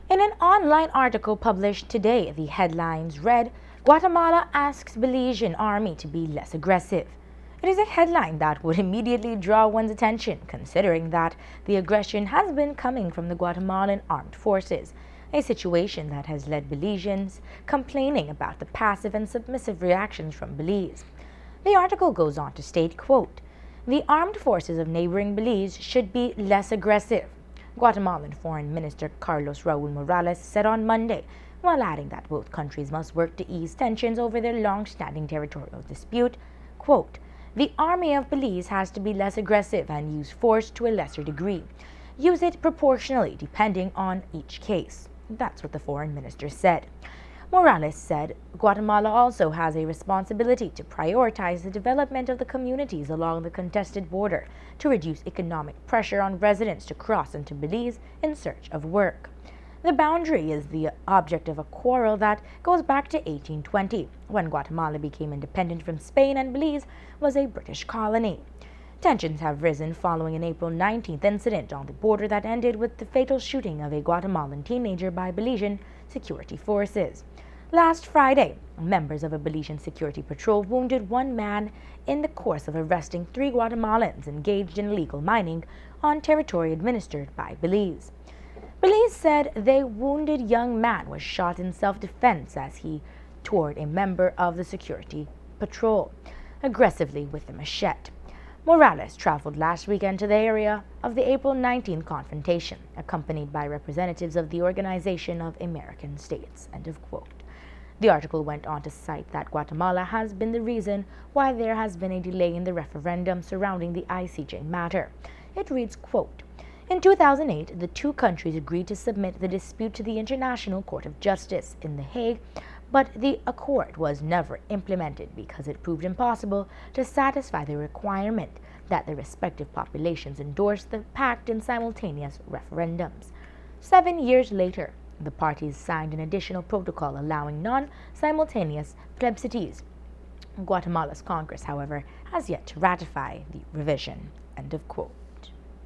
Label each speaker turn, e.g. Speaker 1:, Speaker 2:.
Speaker 1: In an online article published today, the headlines read, Guatemala asks Belizean army to be less aggressive. It is a headline that would immediately draw one's attention, considering that the aggression has been coming from the Guatemalan armed forces, a situation that has led Belizeans complaining about the passive and submissive reactions from Belize. The article goes on to state, quote, the armed forces of neighboring Belize should be less aggressive, Guatemalan Foreign Minister Carlos Raul Morales said on Monday, while adding that both countries must work to ease tensions over their long-standing territorial dispute. Quote, the army of Belize has to be less aggressive and use force to a lesser degree. Use it proportionally depending on each case. That's what the foreign minister said. Morales said Guatemala also has a responsibility to prioritize the development of the communities along the contested border to reduce economic pressure on residents to cross into Belize in search of work. The boundary is the object of a quarrel that goes back to 1820, when Guatemala became independent from Spain and Belize was a British colony. Tensions have risen following an April 19th incident on the border that ended with the fatal shooting of a Guatemalan teenager by Belizean security forces. Last Friday, members of a Belizean security patrol wounded one man in the course of arresting 3 Guatemalans engaged in illegal mining on territory administered by Belize. Belize said the wounded young man was shot in self-defense as he towed a member of the security patrol aggressively with a machete. Morales traveled last weekend to the area of the April 19th confrontation, accompanied by representatives of the Organization of American States. End of quote. The article went on to cite that Guatemala has been the reason why there has been a delay in the referendum surrounding the ICJ matter. It reads, quote, in 2008, the 2 countries agreed to submit the dispute to the International Court of Justice in The Hague, but the accord was never implemented because it proved impossible to satisfy the requirement that the respective populations endorse the pact in simultaneous referendums. 7 years later, the parties signed an additional protocol allowing non-simultaneous plebiscites. Guatemala's Congress, however, has yet to ratify the revision. End of quote.